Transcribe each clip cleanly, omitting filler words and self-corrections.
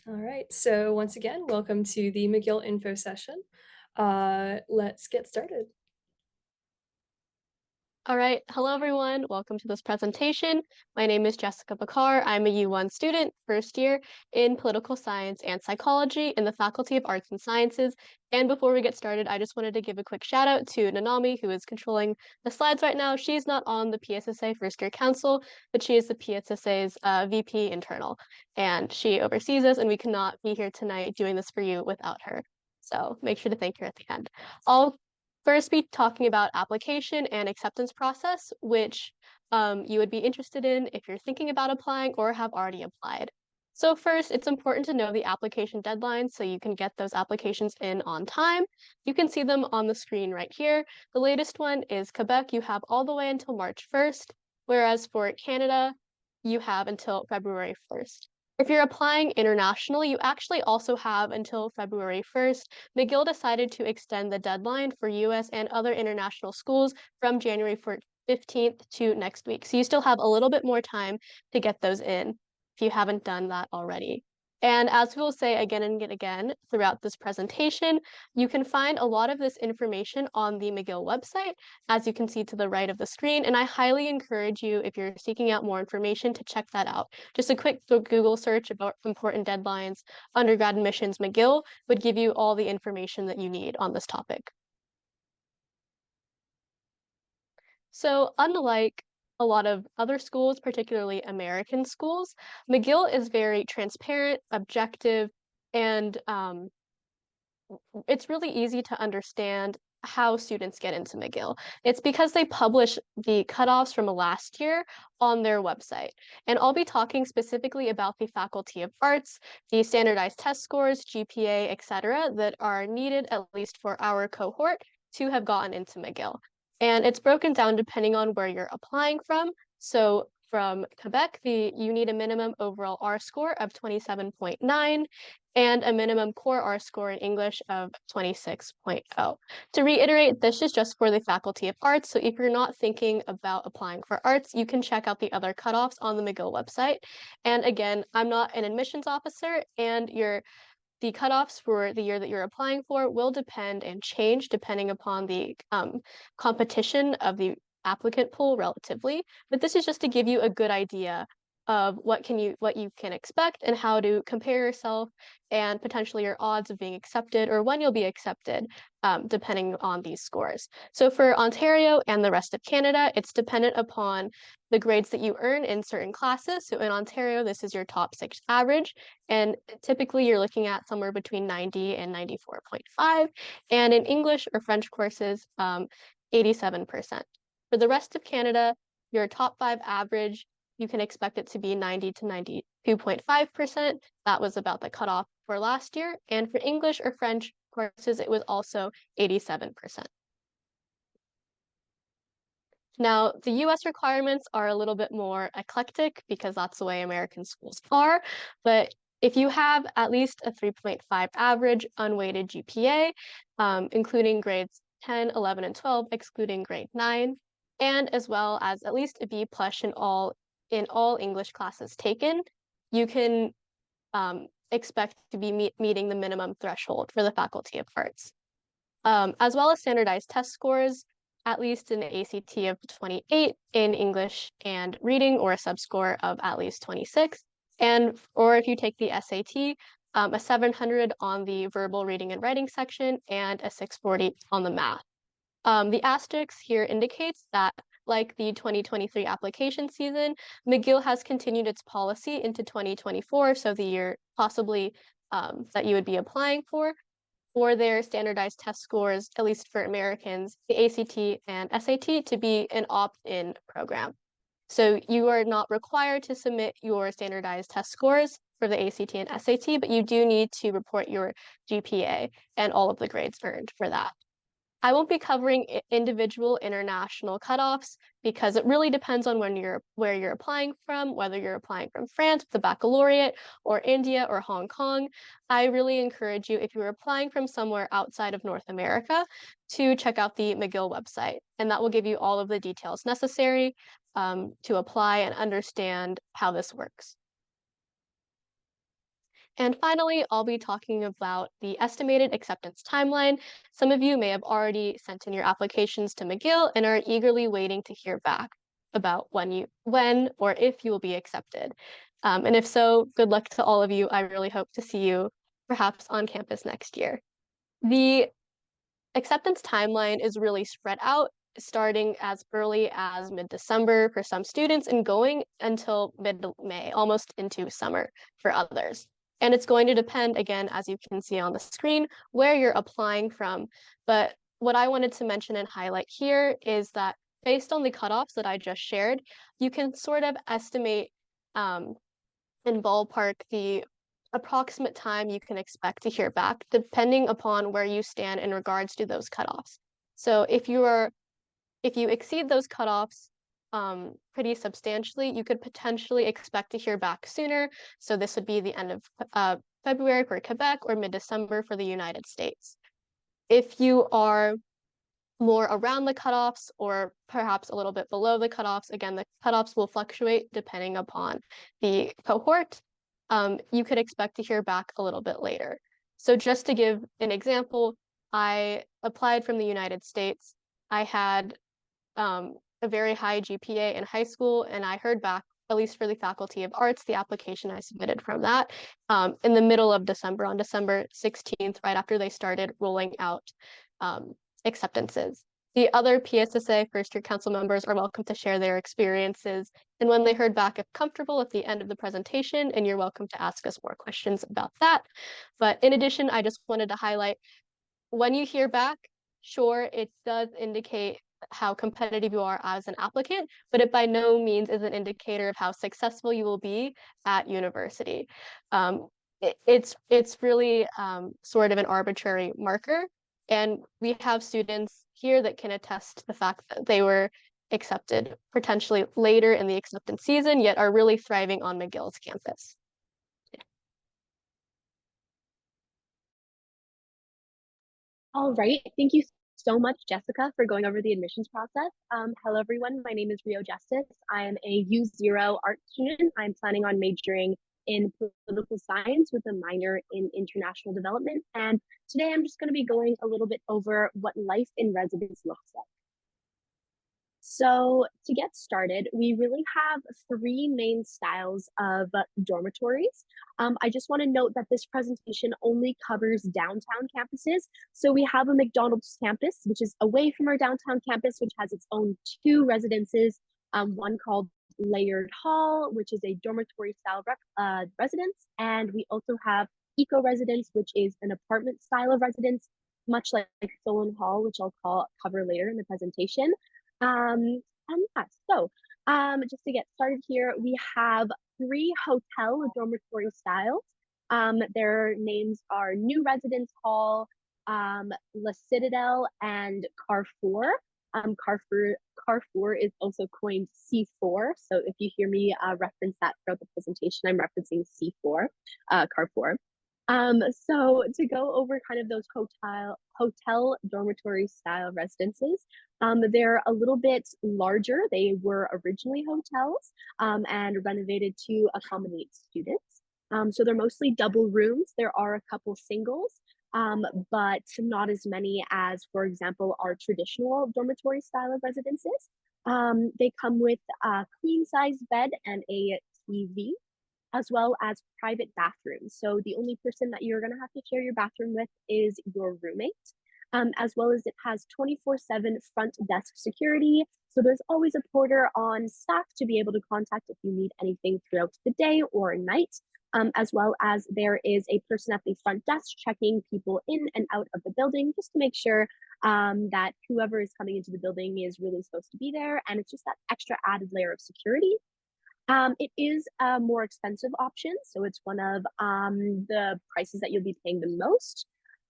All right, so once again, welcome to the McGill info session. Let's get started. All right, hello everyone. Welcome to this presentation. My name is Jessica Bakar. I'm a U1 student, first year in political science and psychology in the Faculty of Arts and Sciences. And before we get started, I just wanted to give a quick shout out to Nanami, who is controlling the slides right now. She's not on the PSSA First Year Council, but she is the PSSA's VP internal, and she oversees us, and we cannot be here tonight doing this for you without her. So make sure to thank her at the end. I'll first be talking about application and acceptance process, which you would be interested in if you're thinking about applying or have already applied. So first, it's important to know the application deadlines so you can get those applications in on time. You can see them on the screen right here. The latest one is Quebec. You have all the way until March 1st, whereas for Canada, you have until February 1st. If you're applying internationally, you actually also have until February 1st. McGill decided to extend the deadline for US and other international schools from January 15th to next week. So you still have a little bit more time to get those in if you haven't done that already. And as we will say again and again throughout this presentation, you can find a lot of this information on the McGill website, as you can see to the right of the screen. And I highly encourage you, if you're seeking out more information, to check that out. Just a quick Google search about important deadlines, undergrad admissions McGill would give you all the information that you need on this topic. So unlike a lot of other schools, particularly American schools, McGill is very transparent, objective, and it's really easy to understand how students get into McGill. It's because they publish the cutoffs from last year on their website. And I'll be talking specifically about the Faculty of Arts, the standardized test scores, GPA, etc., that are needed, at least for our cohort, to have gotten into McGill. And it's broken down depending on where you're applying from. So from Quebec, you need a minimum overall R score of 27.9 and a minimum core R score in English of 26.0. To reiterate, this is just for the Faculty of Arts, so if you're not thinking about applying for arts, you can check out the other cutoffs on the McGill website. And again, I'm not an admissions officer, and the cutoffs for the year that you're applying for will depend and change depending upon the competition of the applicant pool relatively. But this is just to give you a good idea of what you can expect and how to compare yourself and potentially your odds of being accepted or when you'll be accepted, depending on these scores. So for Ontario and the rest of Canada, it's dependent upon the grades that you earn in certain classes. So in Ontario, this is your top 6 average, and typically you're looking at somewhere between 90 and 94.5, and in English or French courses, 87%. For the rest of Canada, your top 5 average, you can expect it to be 90 to 92.5%. That was about the cutoff for last year. And for English or French courses, it was also 87%. Now, the US requirements are a little bit more eclectic because that's the way American schools are. But if you have at least a 3.5 average unweighted GPA, including grades 10, 11, and 12, excluding grade 9, and as well as at least a B plus in all English classes taken, you can expect to be meeting the minimum threshold for the Faculty of Arts. As well as standardized test scores, at least an ACT of 28 in English and reading, or a subscore of at least 26. Or if you take the SAT, a 700 on the verbal reading and writing section and a 640 on the math. The asterisk here indicates that, like the 2023 application season, McGill has continued its policy into 2024, so the year possibly that you would be applying for their standardized test scores, at least for Americans, the ACT and SAT, to be an opt-in program. So you are not required to submit your standardized test scores for the ACT and SAT, but you do need to report your GPA and all of the grades earned for that. I won't be covering individual international cutoffs because it really depends on where you're applying from, whether you're applying from France with the baccalaureate or India or Hong Kong. I really encourage you, if you're applying from somewhere outside of North America, to check out the McGill website, and that will give you all of the details necessary to apply and understand how this works. And finally, I'll be talking about the estimated acceptance timeline. Some of you may have already sent in your applications to McGill and are eagerly waiting to hear back about when or if you will be accepted. And if so, good luck to all of you. I really hope to see you perhaps on campus next year. The acceptance timeline is really spread out, starting as early as mid-December for some students and going until mid-May, almost into summer for others. And it's going to depend, again, as you can see on the screen, where you're applying from. But what I wanted to mention and highlight here is that based on the cutoffs that I just shared, you can sort of estimate in ballpark the approximate time you can expect to hear back, depending upon where you stand in regards to those cutoffs. So if you exceed those cutoffs pretty substantially, you could potentially expect to hear back sooner. So this would be the end of February for Quebec or mid-December for the United States. If you are more around the cutoffs or perhaps a little bit below the cutoffs, again, the cutoffs will fluctuate depending upon the cohort. You could expect to hear back a little bit later. So just to give an example, I applied from the United States. I had a very high GPA in high school, and I heard back, at least for the Faculty of Arts, the application I submitted from that, in the middle of December, on December 16th, right after they started rolling out acceptances. The other PSSA First Year Council members are welcome to share their experiences, and when they heard back, if comfortable, at the end of the presentation, and you're welcome to ask us more questions about that. But in addition, I just wanted to highlight, when you hear back, sure, it does indicate how competitive you are as an applicant, but it by no means is an indicator of how successful you will be at university. It's really sort of an arbitrary marker, and we have students here that can attest to the fact that they were accepted potentially later in the acceptance season, yet are really thriving on McGill's campus. All right, thank you so much, Jessica, for going over the admissions process. Hello, everyone. My name is Rio Justice. I am a U0 art student. I'm planning on majoring in political science with a minor in international development. And today I'm just going to be going a little bit over what life in residence looks like. So to get started, we really have three main styles of dormitories. I just want to note that this presentation only covers downtown campuses. So we have a McDonald's campus, which is away from our downtown campus, which has its own two residences, one called Layered Hall, which is a dormitory style residence. And we also have Eco Residence, which is an apartment style of residence, much like Solon Hall, which I'll cover later in the presentation. And yeah, so just to get started here, we have three hotel dormitory styles. Their names are New Residence Hall, La Citadel, and Carrefour. Carrefour is also coined C4. So if you hear me reference that throughout the presentation, I'm referencing C4, Carrefour. So to go over kind of those hotel dormitory style residences, they're a little bit larger. They were originally hotels and renovated to accommodate students. So they're mostly double rooms. There are a couple singles, but not as many as, for example, our traditional dormitory style of residences. They come with a queen size bed and a TV, as well as private bathrooms. So the only person that you're going to have to share your bathroom with is your roommate, as well as it has 24/7 front desk security. So there's always a porter on staff to be able to contact if you need anything throughout the day or night, as well as there is a person at the front desk checking people in and out of the building just to make sure that whoever is coming into the building is really supposed to be there. And it's just that extra added layer of security. It is a more expensive option, so it's one of the prices that you'll be paying the most,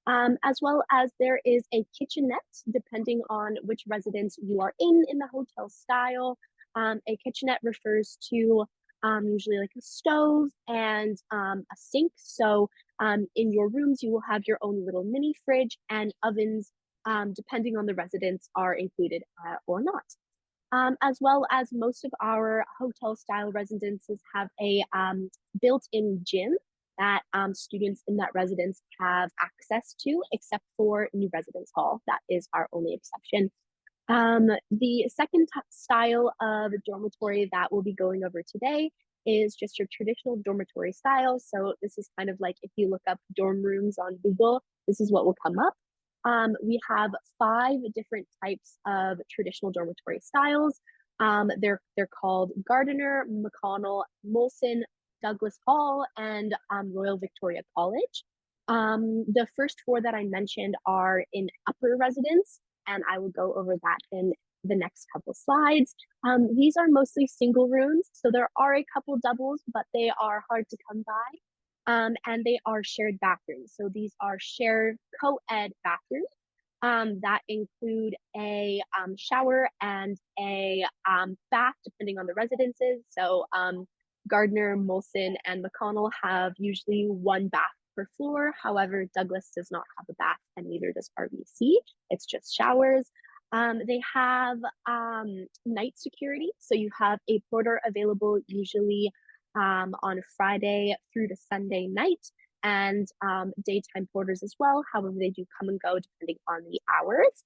as well as there is a kitchenette, depending on which residence you are in the hotel style. A kitchenette refers to usually like a stove and a sink. So in your rooms, you will have your own little mini fridge, and ovens, depending on the residence, are included or not. As well as most of our hotel style residences have a built-in gym. that students in that residence have access to, except for new residence hall. That is our only exception. The second style of dormitory that we'll be going over today is just your traditional dormitory style. So this is kind of like if you look up dorm rooms on Google, this is what will come up. We have 5 different types of traditional dormitory styles. They're called Gardiner, McConnell, Molson, Douglas Hall, and Royal Victoria College. The first 4 that I mentioned are in upper residence, and I will go over that in the next couple slides. These are mostly single rooms, so there are a couple doubles, but they are hard to come by. And they are shared bathrooms. So these are shared co-ed bathrooms that include a shower and a bath, depending on the residences. So Gardner, Molson, and McConnell have usually 1 bath per floor. However, Douglas does not have a bath, and neither does RBC. It's just showers. They have night security. So you have a porter available usually on Friday through to Sunday night, and daytime porters as well. However, they do come and go depending on the hours.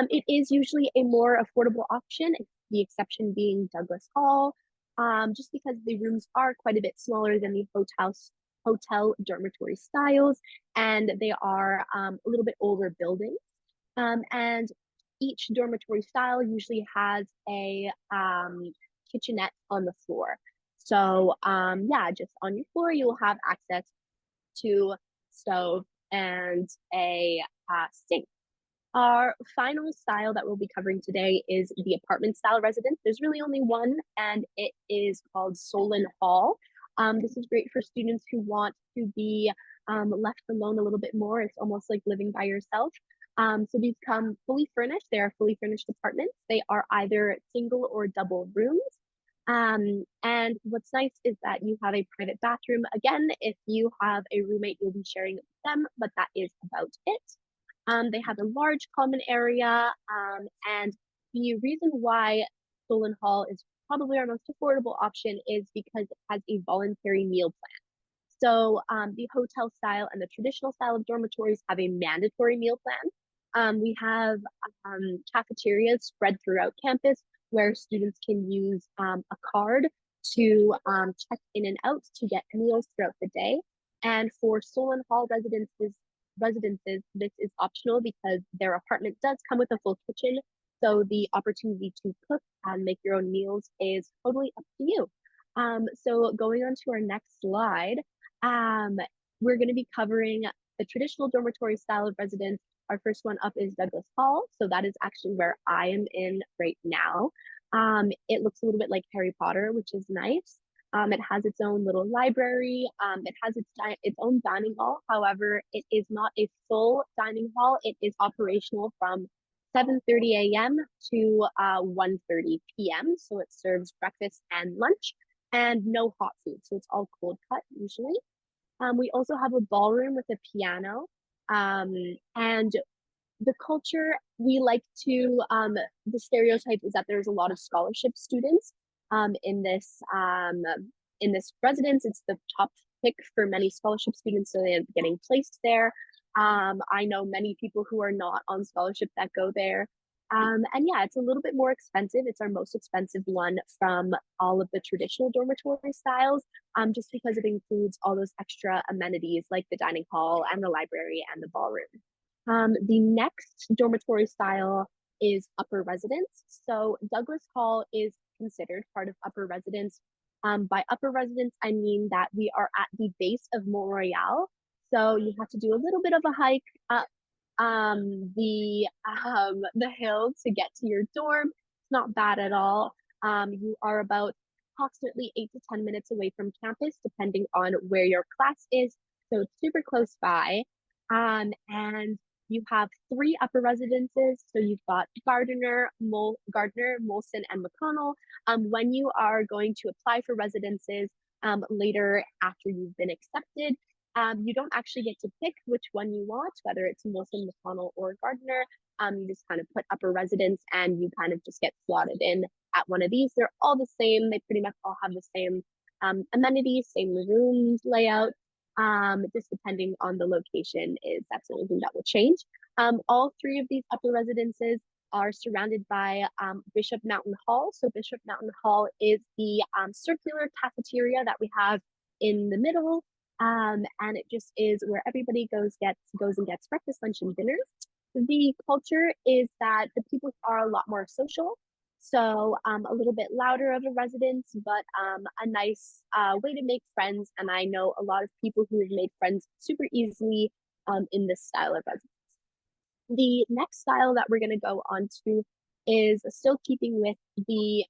It is usually a more affordable option, the exception being Douglas Hall, just because the rooms are quite a bit smaller than the hotel dormitory styles, and they are a little bit older buildings. And each dormitory style usually has a kitchenette on the floor. So yeah, just on your floor, you will have access to stove and a sink. Our final style that we'll be covering today is the apartment style residence. There's really only one, and it is called Solon Hall. This is great for students who want to be left alone a little bit more. It's almost like living by yourself. So these come fully furnished. They are fully furnished apartments. They are either single or double rooms. And what's nice is that you have a private bathroom. Again, if you have a roommate, you'll be sharing it with them, but that is about it. They have a large common area, and the reason why Solon Hall is probably our most affordable option is because it has a voluntary meal plan. So the hotel style and the traditional style of dormitories have a mandatory meal plan. We have cafeterias spread throughout campus where students can use a card to check in and out to get meals throughout the day. And for Solon Hall residences, this is optional because their apartment does come with a full kitchen. So the opportunity to cook and make your own meals is totally up to you. So going on to our next slide, we're going to be covering the traditional dormitory style of residence. Our first one up is Douglas Hall. So that is actually where I am in right now. It looks a little bit like Harry Potter, which is nice. It has its own little library. It has its own dining hall. However, it is not a full dining hall. It is operational from 7:30 a.m. to 1:30 p.m. So it serves breakfast and lunch, and no hot food. So it's all cold cut usually. We also have a ballroom with a piano. And the culture we like to, the stereotype is that there's a lot of scholarship students in this residence. It's the top pick for many scholarship students, so they end up getting placed there. I know many people who are not on scholarship that go there. And yeah, it's a little bit more expensive. It's our most expensive one from all of the traditional dormitory styles, just because it includes all those extra amenities like the dining hall and the library and the ballroom. The next dormitory style is upper residence. So Douglas Hall is considered part of upper residence. By upper residence, I mean that we are at the base of Mont Royal. So you have to do a little bit of a hike up the hill to get to your dorm. It's not bad at all. You are about approximately 8 to 10 minutes away from campus, depending on where your class is. So it's super close by. And you have 3 upper residences. So you've got Gardner, Molson, and McConnell. When you are going to apply for residences later after you've been accepted, you don't actually get to pick which one you want, whether it's Molson, McConnell, or Gardner. You just kind of put upper residence and you kind of just get slotted in at one of these. They're all the same. They pretty much all have the same amenities, same rooms layout. Just depending on the location that's the only thing that will change. All three of these upper residences are surrounded by Bishop Mountain Hall. So Bishop Mountain Hall is the circular cafeteria that we have in the middle. And it just is where everybody goes and gets breakfast, lunch, and dinner. The culture is that the people are a lot more social. So a little bit louder of a residence, but a nice way to make friends. And I know a lot of people who have made friends super easily in this style of residence. The next style that we're going to go on to is still keeping with the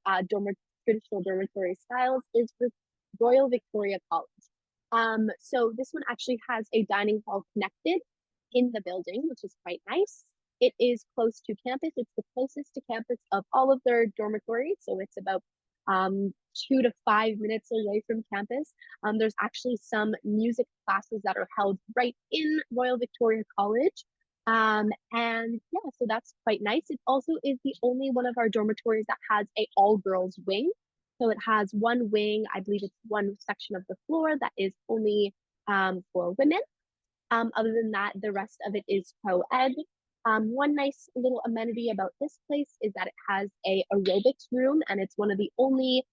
traditional dormitory styles is with Royal Victoria College. So this one actually has a dining hall connected in the building, which is quite nice. It is close to campus. It's the closest to campus of all of their dormitories. So it's about 2 to 5 minutes away from campus. There's actually some music classes that are held right in Royal Victoria College. And yeah, so that's quite nice. It also is the only one of our dormitories that has a all-girls wing. So it has one wing, I believe it's one section of the floor that is only for women. Other than that, the rest of it is co-ed. One nice little amenity about this place is that it has a aerobics room, and it's one of the only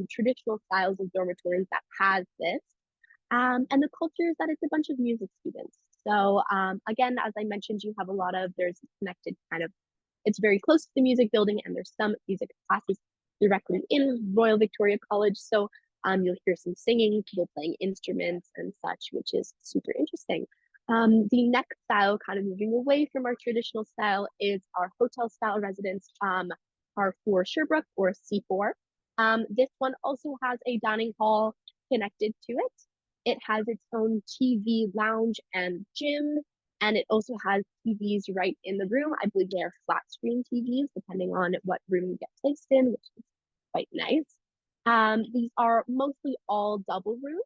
traditional styles of dormitories that has this. And the culture is that it's a bunch of music students. So again, as I mentioned, there's connected it's very close to the music building, and there's some music classes directly in Royal Victoria College. So you'll hear some singing, people playing instruments and such, which is super interesting. The next style, kind of moving away from our traditional style, is our hotel style residence, our 4 Sherbrooke or C4. This one also has a dining hall connected to it. It has its own TV lounge and gym, and it also has TVs right in the room. I believe they are flat screen TVs, depending on what room you get placed in, which is quite nice. These are mostly all double rooms.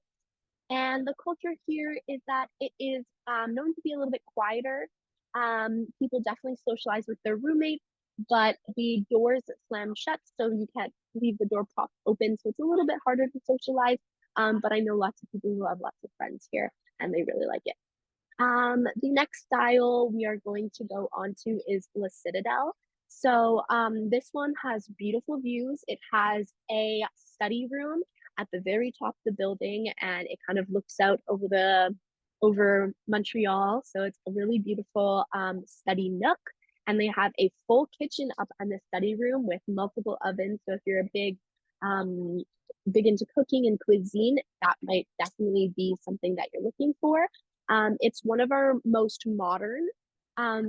And the culture here is that it is known to be a little bit quieter. People definitely socialize with their roommates, but the doors slam shut, so you can't leave the door propped open. So it's a little bit harder to socialize. But I know lots of people who have lots of friends here, and they really like it. The next style we are going to go on to is La Citadel. So this one has beautiful views. It has a study room at the very top of the building, and it kind of looks out over Montreal. So it's a really beautiful study nook, and they have a full kitchen up in the study room with multiple ovens. So if you're a big into cooking and cuisine, that might definitely be something that you're looking for. It's one of our most modern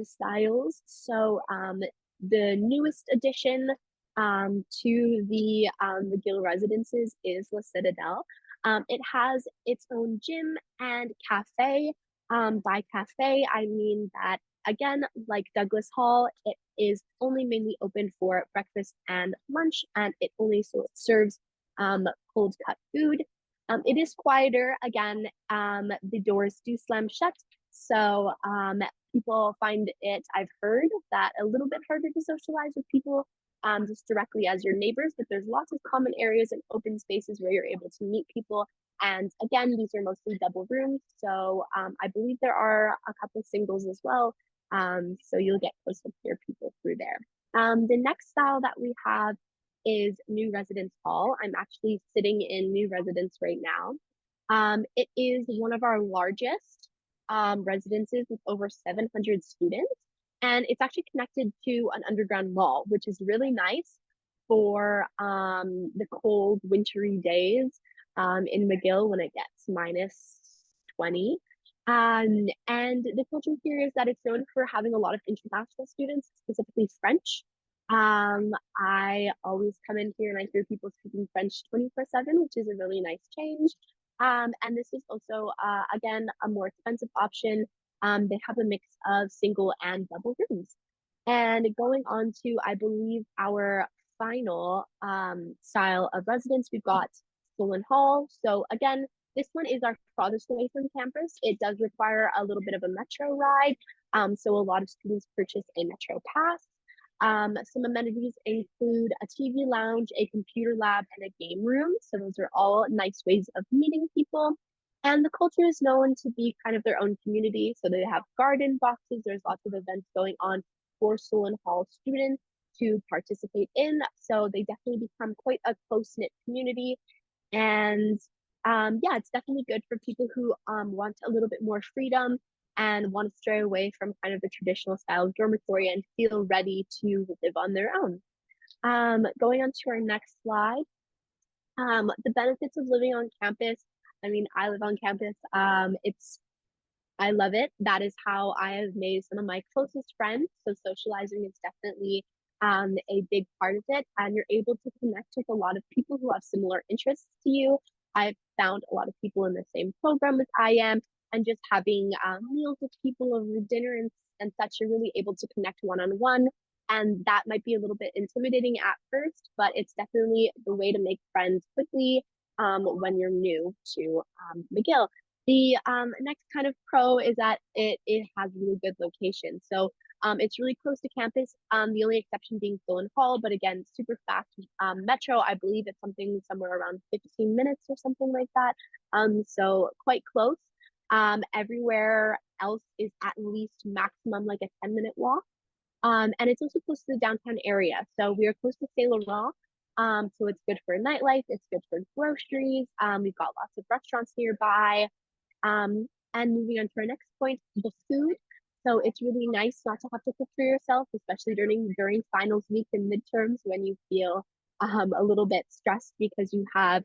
styles. So the newest addition to the McGill residences is La Citadel. It has its own gym and cafe. By cafe, I mean that, again, like Douglas Hall, it is only mainly open for breakfast and lunch, and it only serves cold cut food. It is quieter. Again, the doors do slam shut. So people find it, I've heard, that a little bit harder to socialize with people just directly as your neighbors, but there's lots of common areas and open spaces where you're able to meet people. And again, these are mostly double rooms. So I believe there are a couple of singles as well. So you'll get close to your people through there. The next style that we have is New Residence Hall. I'm actually sitting in New Residence right now. It is one of our largest residences with over 700 students. And it's actually connected to an underground mall, which is really nice for the cold, wintry days in McGill when it gets -20. And the culture here is that it's known for having a lot of international students, specifically French. I always come in here and I hear people speaking French 24/7, which is a really nice change. And this is also, again, a more expensive option. They have a mix of single and double rooms. And going on to, I believe, our final style of residence, we've got Solon Hall. So again, this one is our farthest away from campus. It does require a little bit of a metro ride. So a lot of students purchase a metro pass. Some amenities include a TV lounge, a computer lab, and a game room. So those are all nice ways of meeting people. And the culture is known to be kind of their own community. So they have garden boxes. There's lots of events going on for Solon Hall students to participate in. So they definitely become quite a close-knit community. And yeah, it's definitely good for people who want a little bit more freedom and want to stray away from kind of the traditional style of dormitory and feel ready to live on their own. Going on to our next slide, the benefits of living on campus. I mean, I live on campus. I love it. That is how I have made some of my closest friends. So socializing is definitely a big part of it. And you're able to connect with a lot of people who have similar interests to you. I've found a lot of people in the same program as I am, and just having meals with people over dinner and such, you're really able to connect one-on-one. And that might be a little bit intimidating at first, but it's definitely the way to make friends quickly when you're new to McGill. The next kind of pro is that it has really good location. So it's really close to campus. The only exception being Solon Hall, but again, super fast metro. I believe it's something somewhere around 15 minutes or something like that. So quite close. Everywhere else is at least maximum like a 10-minute walk. And it's also close to the downtown area. So we are close to Saint Laurent. So it's good for nightlife. It's good for groceries. We've got lots of restaurants nearby. And moving on to our next point, the food. So it's really nice not to have to cook for yourself, especially during finals week and midterms when you feel a little bit stressed because you have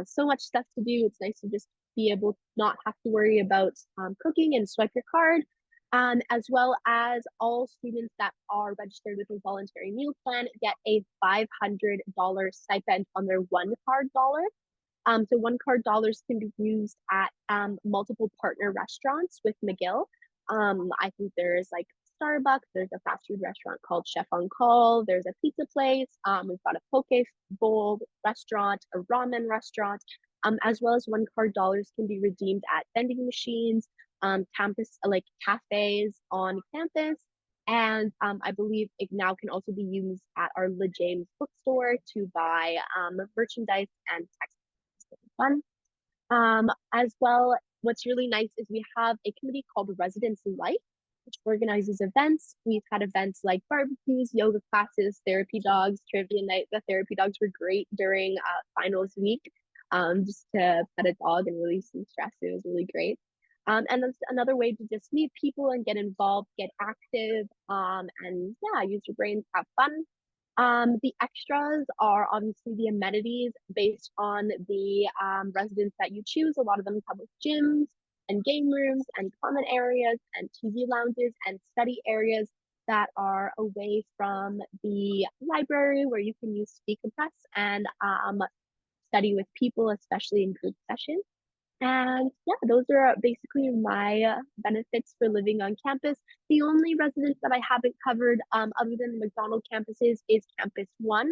so much stuff to do. It's nice to just be able to not have to worry about cooking and swipe your card. As well as all students that are registered with a voluntary meal plan get a $500 stipend on their one card dollar. So one card dollars can be used at multiple partner restaurants with McGill. I think there's like Starbucks, there's a fast food restaurant called Chef on Call, there's a pizza place, we've got a poke bowl restaurant, a ramen restaurant, as well as one card dollars can be redeemed at vending machines, campus like cafes on campus. And I believe it now can also be used at our Le James bookstore to buy merchandise and textiles. Fun. As well, what's really nice is we have a committee called Residence Life, which organizes events. We've had events like barbecues, yoga classes, therapy dogs, trivia night. The therapy dogs were great during finals week, just to pet a dog and release some stress. It was really great. And that's another way to just meet people and get involved, get active, and yeah, use your brains, have fun. The extras are obviously the amenities based on the residents that you choose. A lot of them come with gyms and game rooms and common areas and TV lounges and study areas that are away from the library where you can use to decompress and study with people, especially in group sessions. And yeah, those are basically my benefits for living on campus. The only residence that I haven't covered other than McDonald campuses is Campus One.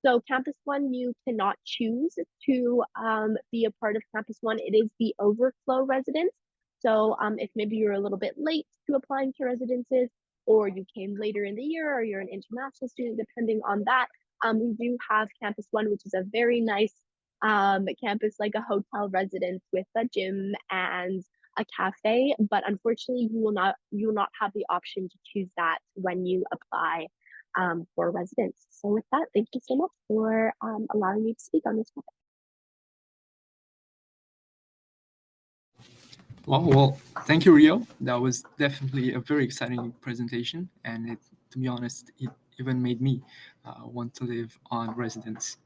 So Campus One, you cannot choose to be a part of Campus One. It is the overflow residence. So if maybe you're a little bit late to applying to residences, or you came later in the year, or you're an international student, depending on that, we do have Campus One, which is a very nice campus, like a hotel residence with a gym and a cafe. But unfortunately, you will not have the option to choose that when you apply for residence. So with that, thank you so much for allowing me to speak on this topic. Well, thank you, Rio. That was definitely a very exciting presentation, and to be honest, it even made me want to live on residence.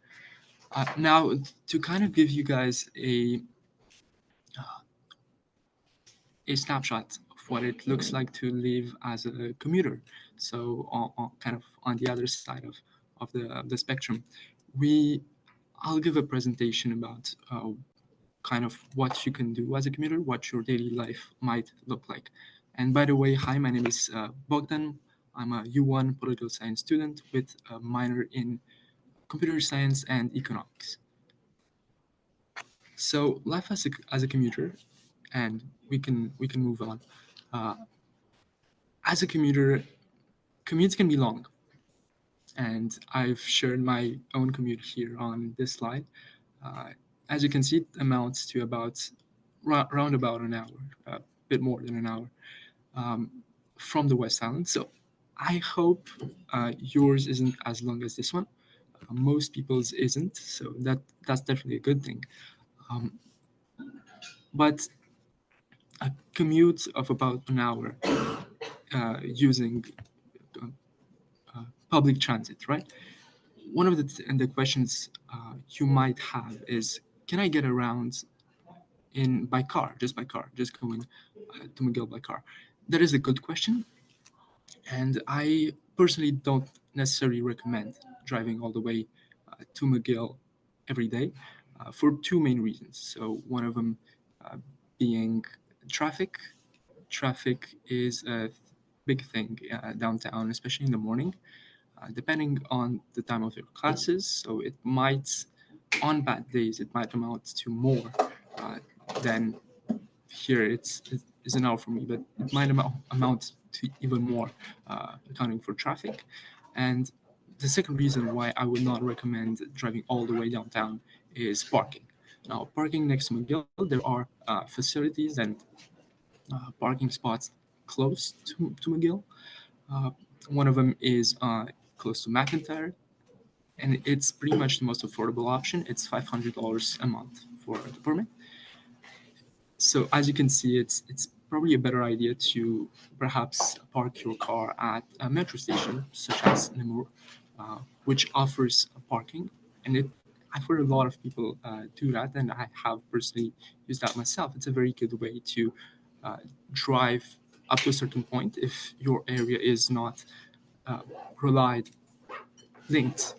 Now, to kind of give you guys a snapshot of what it looks like to live as a commuter, so kind of on the other side of the spectrum, I'll give a presentation about kind of what you can do as a commuter, what your daily life might look like. And by the way, hi, my name is Bogdan. I'm a U1 political science student with a minor in computer science and economics. So life as a commuter, and we can move on. As a commuter, commutes can be long, and I've shared my own commute here on this slide. As you can see, it amounts to about round about an hour, a bit more than an hour from the West Island. So I hope yours isn't as long as this one. Most people's isn't, so that's definitely a good thing. Um, but a commute of about an hour using uh, public transit, right? One of the questions you might have is, can I get around by car, just going to McGill by car? That is a good question, and I personally don't necessarily recommend driving all the way to McGill every day for two main reasons. So one of them being traffic. Traffic is a big thing downtown, especially in the morning, depending on the time of your classes. So it might, on bad days, it might amount to more uh, than here. It's an hour for me, but it might amount to even more, accounting for traffic. And the second reason why I would not recommend driving all the way downtown is parking. Now, parking next to McGill, there are facilities and parking spots close to McGill. Uh, One of them is close to McIntyre, and it's pretty much the most affordable option. It's $500 a month for the permit. So as you can see, it's probably a better idea to perhaps park your car at a metro station such as Namur, which offers parking, and I've heard a lot of people do that, and I have personally used that myself. It's a very good way to uh, drive up to a certain point if your area is not uh, relied linked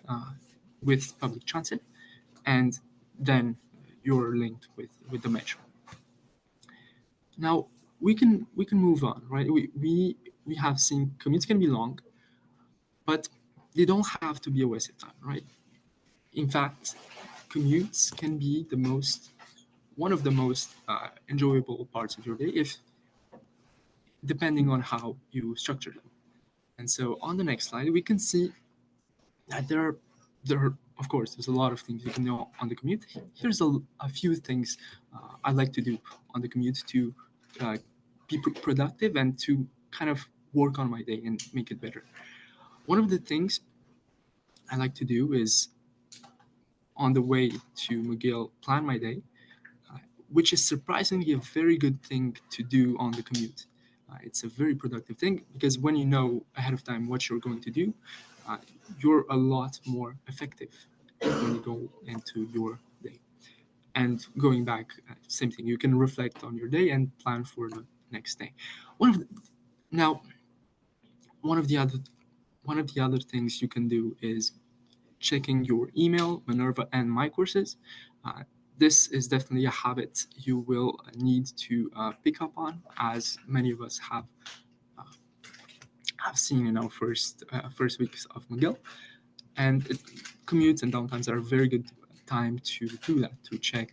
with public transit, and then you're linked with the metro. Now we can move on, right? We have seen commutes can be long, but they don't have to be a waste of time, right? In fact, commutes can be one of the most enjoyable parts of your day, if depending on how you structure them. And so on the next slide, we can see that there are, of course, there's a lot of things you can do on the commute. Here's a few things I like to do on the commute to uh, be productive and to kind of work on my day and make it better. One of the things I like to do is on the way to McGill plan my day, uh, which is surprisingly a very good thing to do on the commute. It's a very productive thing because when you know ahead of time what you're going to do, uh, you're a lot more effective when you go into your day. And going back, same thing. You can reflect on your day and plan for the next day. One of the, now, one of the other one of the other things you can do is checking your email, Minerva, and My Courses. Uh, this is definitely a habit you will need to pick up on, as many of us uh, have seen in our first weeks of McGill. And commutes and downtimes are a very good time to do that, to check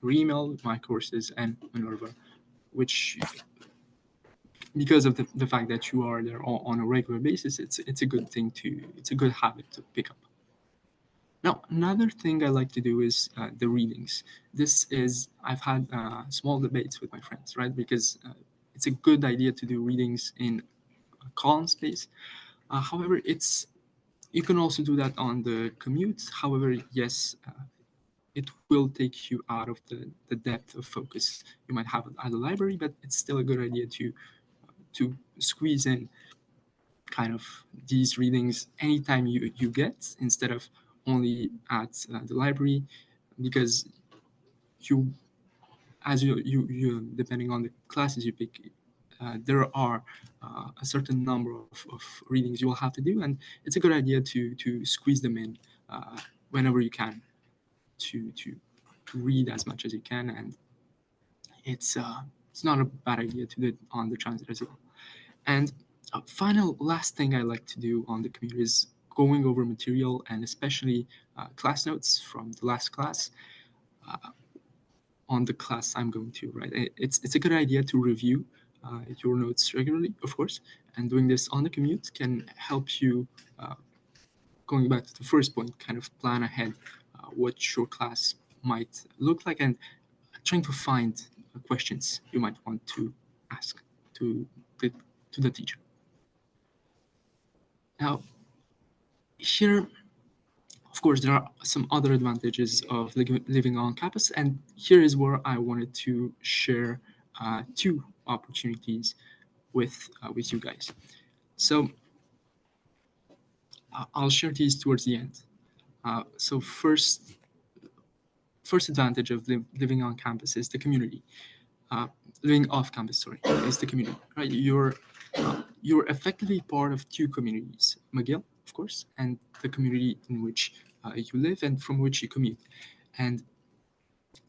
your email, My Courses, and Minerva, which, because of the fact that you are there on a regular basis, it's a good habit to pick up. Now, another thing I like to do is the readings. I've had small debates with my friends, right? Because it's a good idea to do readings in a column space. However, you can also do that on the commute. However, yes, it will take you out of the depth of focus you might have at the library, but it's still a good idea to squeeze in kind of these readings anytime you get, instead of only at the library, because you as you depending on the classes you pick, there are a certain number of readings you will have to do, and it's a good idea to squeeze them in whenever you can, to read as much as you can. And it's not a bad idea to do it on the transit as well. And final last thing I like to do on the commute is going over material, and especially class notes from the last class uh, on the class I'm going to, right? It's a good idea to review your notes regularly, of course, and doing this on the commute can help you, going back to the first point, kind of plan ahead what your class might look like, and trying to find questions you might want to ask to the teacher. Now, here, of course, there are some other advantages of living on campus, and here is where I wanted to share two opportunities with you guys. So I'll share these towards the end. So first advantage of living on campus is the community. Living off campus, sorry, is the community. Right, you're effectively part of two communities: McGill, of course, and the community in which you live and from which you commute. And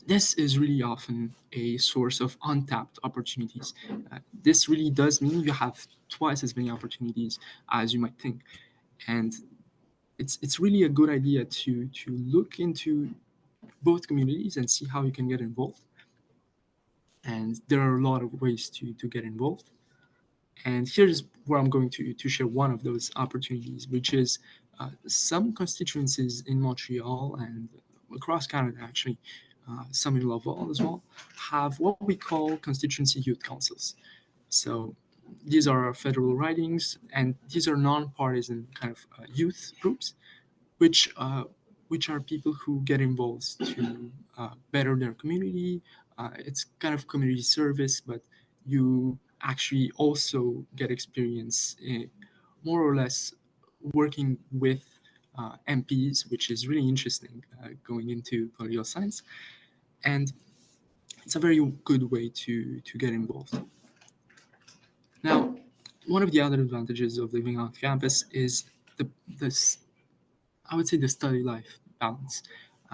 this is really often a source of untapped opportunities. This really does mean you have twice as many opportunities as you might think. And it's really a good idea to look into both communities and see how you can get involved. And there are a lot of ways to get involved. And here's where I'm going to share one of those opportunities, which is some constituencies in Montreal and across Canada, actually, some in Laval as well, have what we call constituency youth councils. So these are federal ridings, and these are nonpartisan kind of youth groups, which are people who get involved to better their community. It's kind of community service, but you actually also get experience in more or less working with MPs, which is really interesting going into political science. And it's a very good way to get involved. Now, one of the other advantages of living on campus is this, I would say, the study life balance.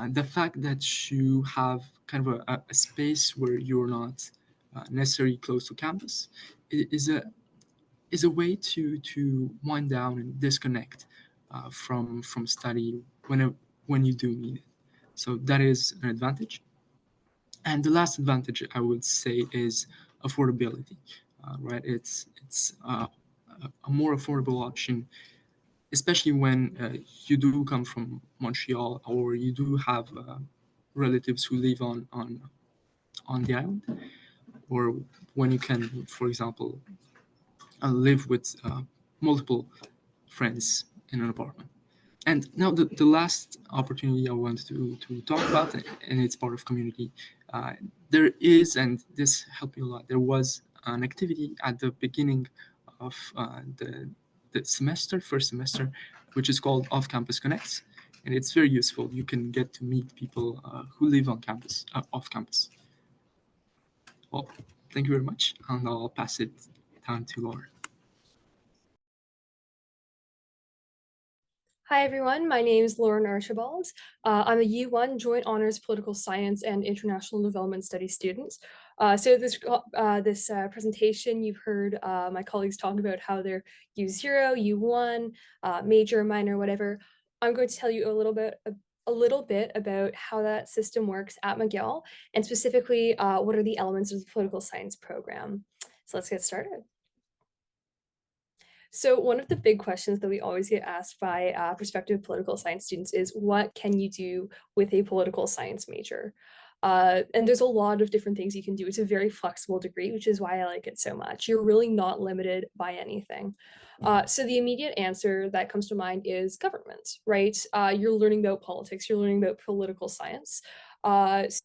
The fact that you have kind of a space where you're not necessarily close to campus is a way to wind down and disconnect from study when you do need it. So that is an advantage. And the last advantage I would say is affordability. Right, it's a more affordable option, especially when you do come from Montreal or you do have relatives who live on the island, or when you can, for example, live with multiple friends in an apartment. And now the last opportunity I want to talk about, and it's part of community, there is, and this helped me a lot, there was an activity at the beginning of the first semester, which is called Off Campus Connects. And it's very useful. You can get to meet people who live on campus, off campus. Well, thank you very much, and I'll pass it down to Laura. Hi, everyone. My name is Lauren Archibald. I'm a U1 Joint Honors Political Science and International Development Studies student. So this presentation, you've heard my colleagues talk about how they're U0, U1, major, minor, whatever. I'm going to tell you a little bit about how that system works at McGill, and specifically what are the elements of the political science program. So let's get started. So one of the big questions that we always get asked by prospective political science students is, what can you do with a political science major? And there's a lot of different things you can do. It's a very flexible degree, which is why I like it so much. You're really not limited by anything. So the immediate answer that comes to mind is government, right? You're learning about politics, you're learning about political science.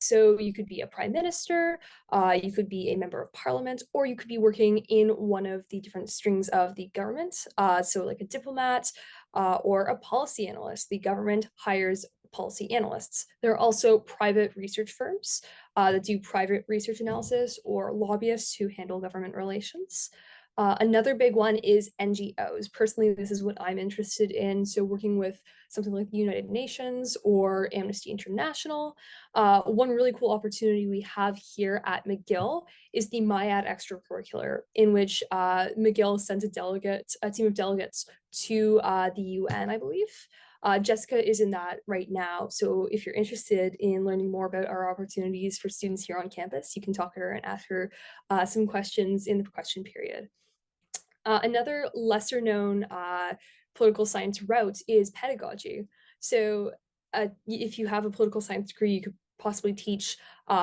So you could be a prime minister, you could be a member of parliament, or you could be working in one of the different strings of the government. So like a diplomat or a policy analyst. The government hires policy analysts. There are also private research firms that do private research analysis, or lobbyists who handle government relations. Another big one is NGOs. Personally, this is what I'm interested in. So working with something like the United Nations or Amnesty International. One really cool opportunity we have here at McGill is the MIAD extracurricular, in which McGill sends a team of delegates to the UN, I believe. Jessica is in that right now. So if you're interested in learning more about our opportunities for students here on campus, you can talk to her and ask her some questions in the question period. Another lesser known political science route is pedagogy. So if you have a political science degree, you could possibly teach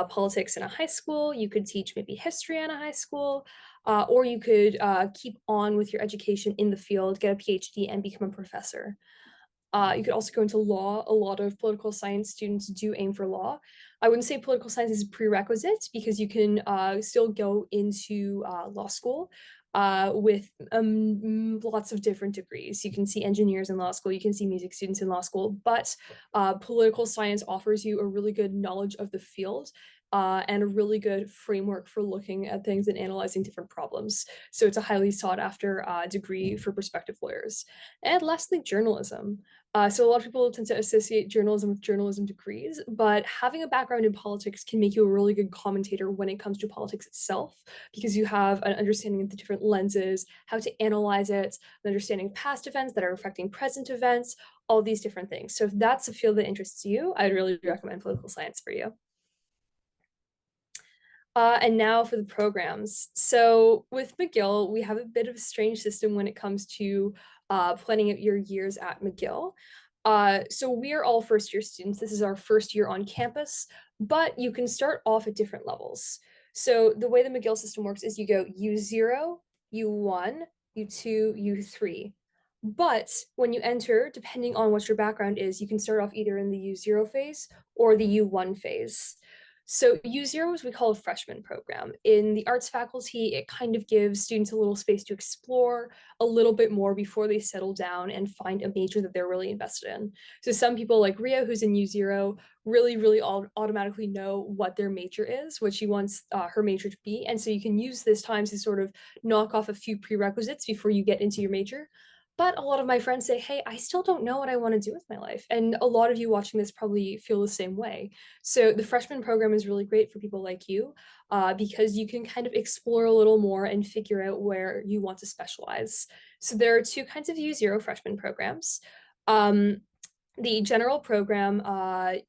politics in a high school. You could teach maybe history in a high school, or you could keep on with your education in the field, get a PhD, and become a professor. You could also go into law. A lot of political science students do aim for law. I wouldn't say political science is a prerequisite because you can still go into law school with lots of different degrees. You can see engineers in law school, you can see music students in law school, but political science offers you a really good knowledge of the field and a really good framework for looking at things and analyzing different problems. So it's a highly sought after degree for prospective lawyers. And lastly, journalism. So a lot of people tend to associate journalism with journalism degrees, but having a background in politics can make you a really good commentator when it comes to politics itself, because you have an understanding of the different lenses, how to analyze it, an understanding of past events that are affecting present events, all these different things. So if that's a field that interests you, I'd really recommend political science for you. And now for the programs. So with McGill, we have a bit of a strange system when it comes to planning out your years at McGill. So we are all first year students. This is our first year on campus, but you can start off at different levels. So the way the McGill system works is you go U0, U1, U2, U3. But when you enter, depending on what your background is, you can start off either in the U0 phase or the U1 phase. So U0 is what we call a freshman program. In the arts faculty, it kind of gives students a little space to explore a little bit more before they settle down and find a major that they're really invested in. So some people like Ria, who's in U0, really automatically know what their major is, what she wants her major to be. And so you can use this time to sort of knock off a few prerequisites before you get into your major. But a lot of my friends say, hey, I still don't know what I want to do with my life. And a lot of you watching this probably feel the same way. So the freshman program is really great for people like you because you can kind of explore a little more and figure out where you want to specialize. So there are two kinds of U0 freshman programs. The general program,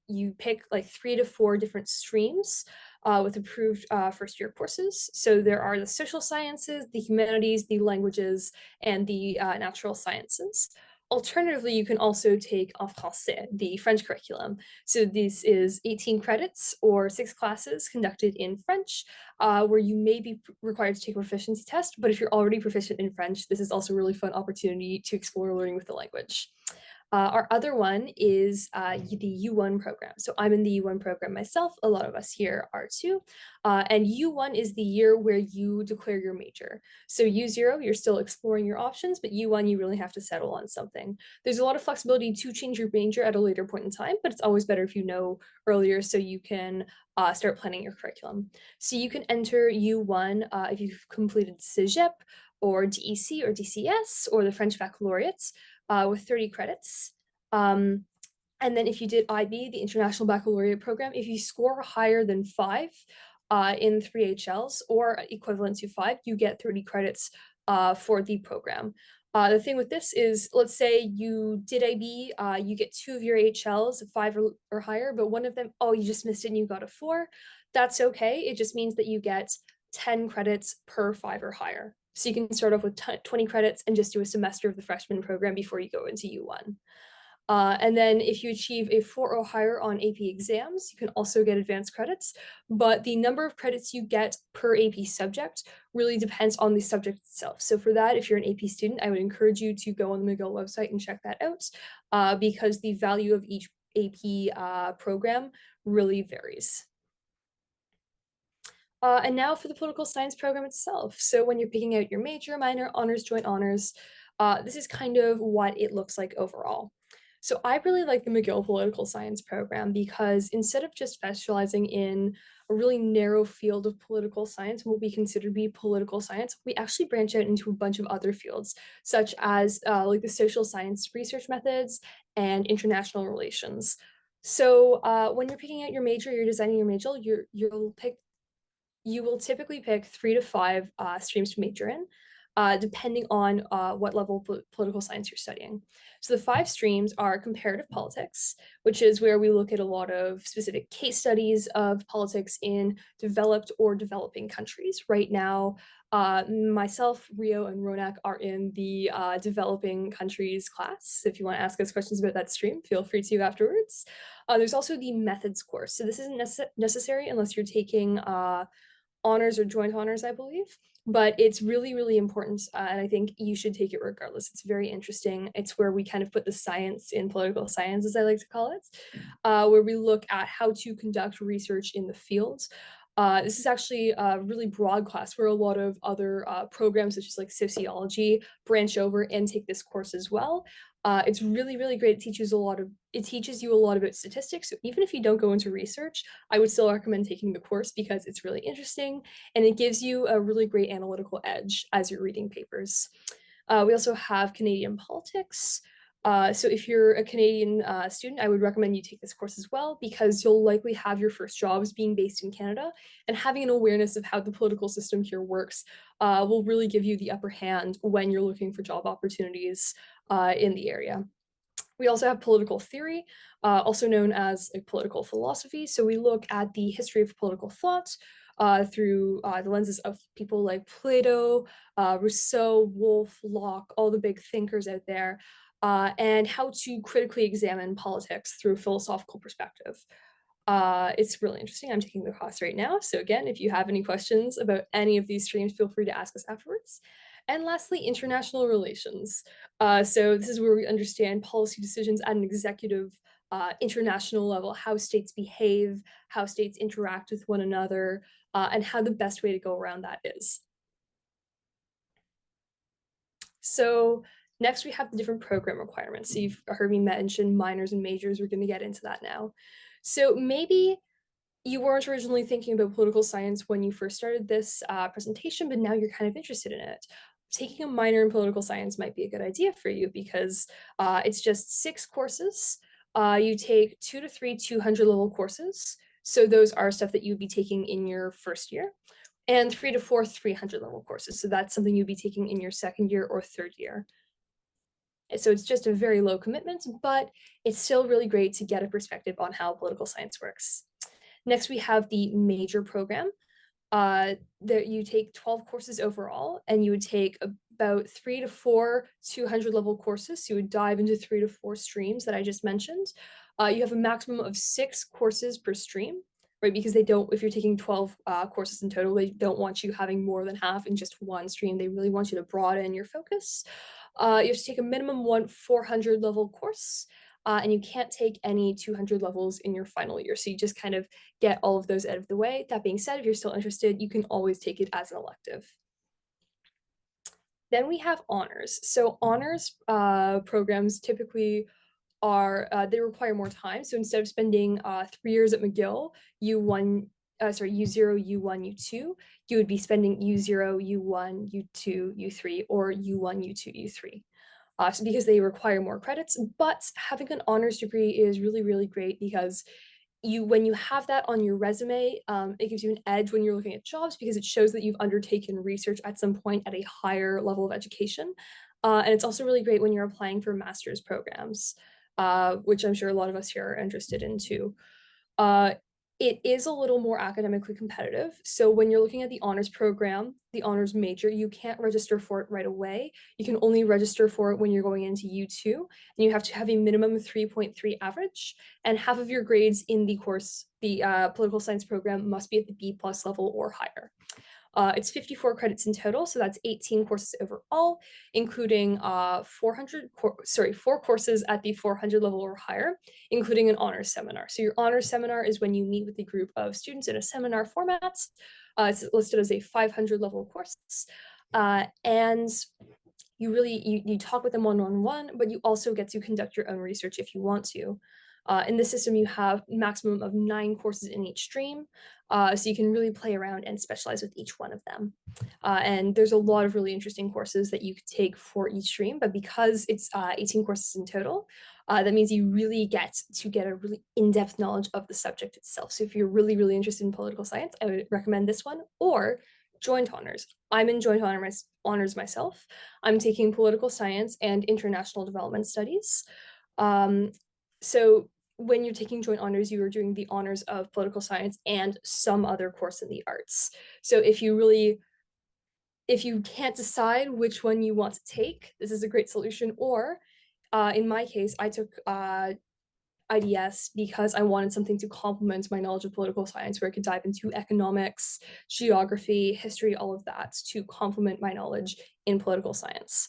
you pick like 3 to 4 different streams with approved first year courses. So there are the social sciences, the humanities, the languages, and the natural sciences. Alternatively, you can also take en français, the French curriculum. So this is 18 credits or 6 classes conducted in French, where you may be required to take a proficiency test, but if you're already proficient in French, this is also a really fun opportunity to explore learning with the language. Our other one is the U1 program. So I'm in the U1 program myself. A lot of us here are too. And U1 is the year where you declare your major. So U0, you're still exploring your options, but U1, you really have to settle on something. There's a lot of flexibility to change your major at a later point in time, but it's always better if you know earlier so you can start planning your curriculum. So you can enter U1 if you've completed CEGEP or DEC or DCS or the French Baccalaureate with 30 credits. And then if you did IB, the International Baccalaureate Program, if you score higher than 5 in 3 HLs or equivalent to 5, you get 30 credits for the program. The thing with this is, let's say you did IB, you get 2 of your HLs, 5 or higher, but one of them, oh, you just missed it and you got a 4. That's okay. It just means that you get 10 credits per 5 or higher. So you can start off with 20 credits and just do a semester of the freshman program before you go into U1. And then if you achieve a 4 or higher on AP exams, you can also get advanced credits, but the number of credits you get per AP subject really depends on the subject itself. So for that, if you're an AP student, I would encourage you to go on the McGill website and check that out because the value of each AP program really varies. And now for the political science program itself. So when you're picking out your major, minor, honors, joint honors, this is kind of what it looks like overall. So I really like the McGill political science program because instead of just specializing in a really narrow field of political science, what we consider to be political science, we actually branch out into a bunch of other fields, such as like the social science research methods and international relations. So when you're picking out your major, you're designing your major, you will typically pick 3 to 5 streams to major in. depending on what level of political science you're studying. So the 5 streams are comparative politics, which is where we look at a lot of specific case studies of politics in developed or developing countries. Right now, myself, Rio, and Ronak are in the developing countries class. If you want to ask us questions about that stream, feel free to afterwards. There's also the methods course. So this isn't necessary unless you're taking honors or joint honors, I believe, but it's really, really important. And I think you should take it regardless. It's very interesting. It's where we kind of put the science in political science, as I like to call it, where we look at how to conduct research in the field. This is actually a really broad class where a lot of other programs, such as like sociology, branch over and take this course as well. It's really, really great. It teaches you a lot about statistics. So even if you don't go into research, I would still recommend taking the course because it's really interesting and it gives you a really great analytical edge as you're reading papers. We also have Canadian politics. So if you're a Canadian student, I would recommend you take this course as well because you'll likely have your first jobs being based in Canada, and having an awareness of how the political system here works will really give you the upper hand when you're looking for job opportunities in the area. We also have political theory, also known as like, political philosophy. So we look at the history of political thought through the lenses of people like Plato, Rousseau, Woolf, Locke, all the big thinkers out there, and how to critically examine politics through a philosophical perspective. It's really interesting. I'm taking the class right now. So again, if you have any questions about any of these streams, feel free to ask us afterwards. And lastly, international relations. So this is where we understand policy decisions at an executive international level, how states behave, how states interact with one another, and how the best way to go around that is. So next we have the different program requirements. So you've heard me mention minors and majors. We're going to get into that now. So maybe you weren't originally thinking about political science when you first started this presentation, but now you're kind of interested in it. Taking a minor in political science might be a good idea for you because it's just 6 courses. You take 2 to 3 200 level courses. So those are stuff that you'd be taking in your first year, and 3 to 4 300 level courses. So that's something you'd be taking in your second year or third year. So it's just a very low commitment, but it's still really great to get a perspective on how political science works. Next, we have the major program. That you take 12 courses overall, and you would take about 3 to 4 200 level courses. So you would dive into 3 to 4 streams that I just mentioned. You have a maximum of 6 courses per stream, right? Because they don't, if you're taking 12 courses in total, they don't want you having more than half in just one stream. They really want you to broaden your focus. You have to take a minimum 400 level course. And you can't take any 200 levels in your final year. So you just kind of get all of those out of the way. That being said, if you're still interested, you can always take it as an elective. Then we have honors. So honors programs typically are, they require more time. So instead of spending 3 years at McGill, U0, U1, U2, you would be spending U0, U1, U2, U3, or U1, U2, U3. So because they require more credits, but having an honors degree is really, really great because when you have that on your resume, it gives you an edge when you're looking at jobs because it shows that you've undertaken research at some point at a higher level of education. And it's also really great when you're applying for master's programs, which I'm sure a lot of us here are interested in too. It is a little more academically competitive. So when you're looking at the honors program, the honors major, you can't register for it right away. You can only register for it when you're going into U2, and you have to have a minimum 3.3 average, and half of your grades in the course, the political science program, must be at the B+ level or higher. It's 54 credits in total, so that's 18 courses overall, including 4 courses at the 400 level or higher, including an honors seminar. So your honors seminar is when you meet with a group of students in a seminar format. It's listed as a 500 level course, and you talk with them one-on-one, but you also get to conduct your own research if you want to. In this system, you have a maximum of 9 courses in each stream, so you can really play around and specialize with each one of them. And there's a lot of really interesting courses that you could take for each stream, but because it's 18 courses in total, that means you really get a really in-depth knowledge of the subject itself. So if you're really, really interested in political science, I would recommend this one, or joint honors. I'm in joint honors myself. I'm taking political science and international development studies. So when you're taking joint honors, you are doing the honors of political science and some other course in the arts. So if you can't decide which one you want to take, this is a great solution. Or in my case, I took IDS because I wanted something to complement my knowledge of political science, where I could dive into economics, geography, history, all of that to complement my knowledge in political science.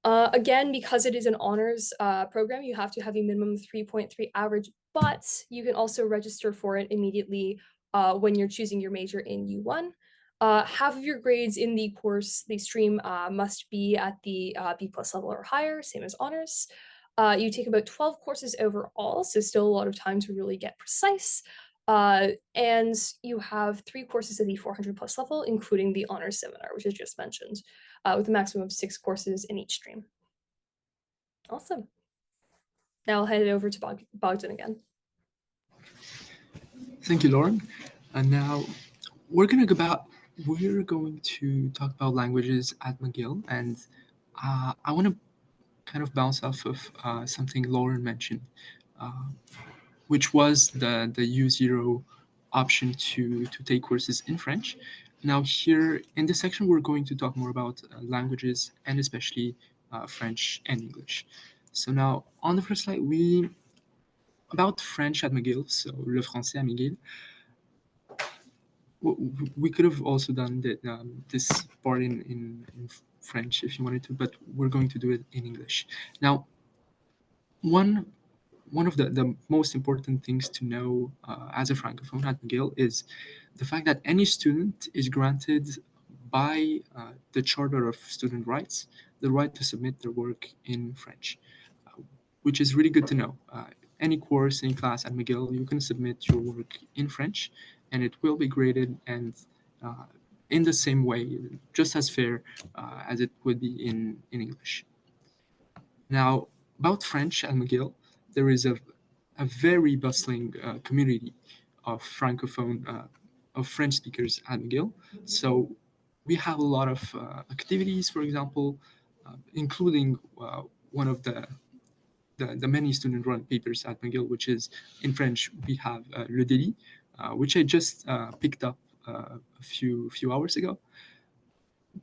Again, because it is an honors program, you have to have a minimum 3.3 average, but you can also register for it immediately when you're choosing your major in U1. Half of your grades in the course, the stream, must be at the B+ level or higher, same as honors. You take about 12 courses overall, so still a lot of time to really get precise. And you have 3 courses at the 400+ level, including the honors seminar, which I just mentioned, with a maximum of 6 courses in each stream. Awesome. Now I'll hand it over to Bogdan again. Thank you, Lauren. And now we're going to talk about languages at McGill, and I want to kind of bounce off of something Lauren mentioned, which was the U0 option to take courses in French. Now here in this section, we're going to talk more about languages, and especially French and English. So now on the first slide, about French at McGill, so le français à McGill. We could have also done this part in French if you wanted to, but we're going to do it in English. Now, one of the most important things to know as a Francophone at McGill is the fact that any student is granted by the Charter of Student Rights the right to submit their work in French, which is really good to know. Any course, any class at McGill, you can submit your work in French, and it will be graded and in the same way, just as fair as it would be in English. Now, about French at McGill, there is a very bustling community of Francophone, of French speakers at McGill. So we have a lot of activities, for example, including one of the many student-run papers at McGill, which is in French. We have Le Délit, which I just picked up a few hours ago.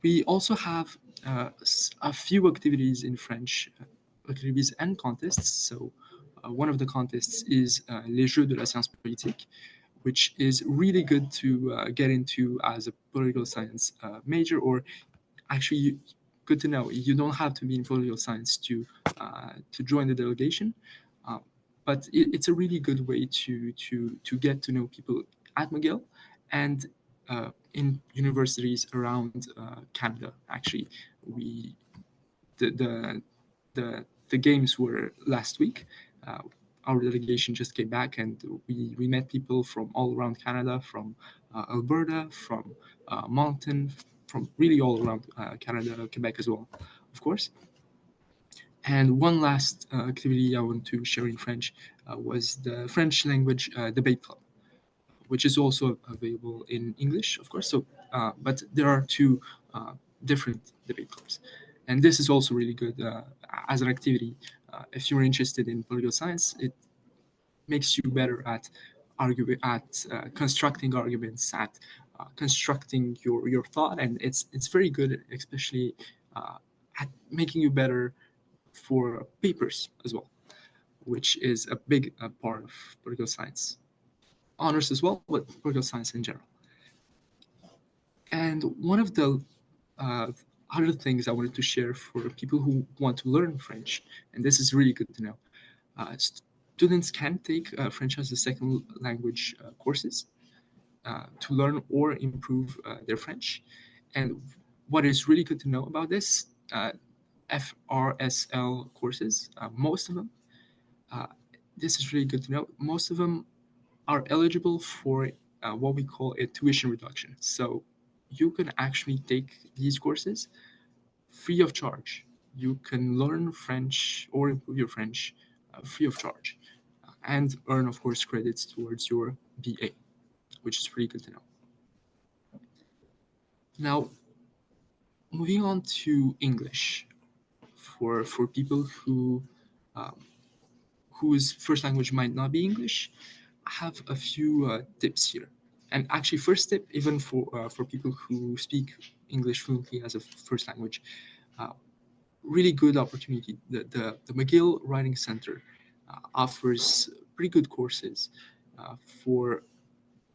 We also have a few activities in French, activities and contests. So one of the contests is Les Jeux de la Science Politique, which is really good to get into as a political science major, or actually good to know. You don't have to be in political science to join the delegation, but it's a really good way to get to know people at McGill and in universities around Canada. Actually, the games were last week. Our delegation just came back, and we met people from all around Canada, from Alberta, from Moncton, from really all around Canada, Quebec as well, of course. And one last activity I want to share in French was the French language debate club, which is also available in English, of course. So, but there are 2 different debate clubs, and this is also really good as an activity. If you're interested in political science, it makes you better at constructing arguments, at constructing your thought, and it's very good, especially at making you better for papers as well, which is a big part of political science honors as well, but political science in general. And one of the other things I wanted to share for people who want to learn French, and this is really good to know, students can take French as a second language courses to learn or improve their French. And what is really good to know about this, FRSL courses, most of them, this is really good to know, most of them are eligible for what we call a tuition reduction. So you can actually take these courses free of charge. You can learn French or improve your French free of charge, and earn, of course, credits towards your BA, which is pretty good to know. Now, moving on to English, for people um, whose first language might not be English, I have a few tips here. And actually, first tip, even for people who speak English fluently as a first language, uh, really good opportunity. The McGill Writing Center offers pretty good courses for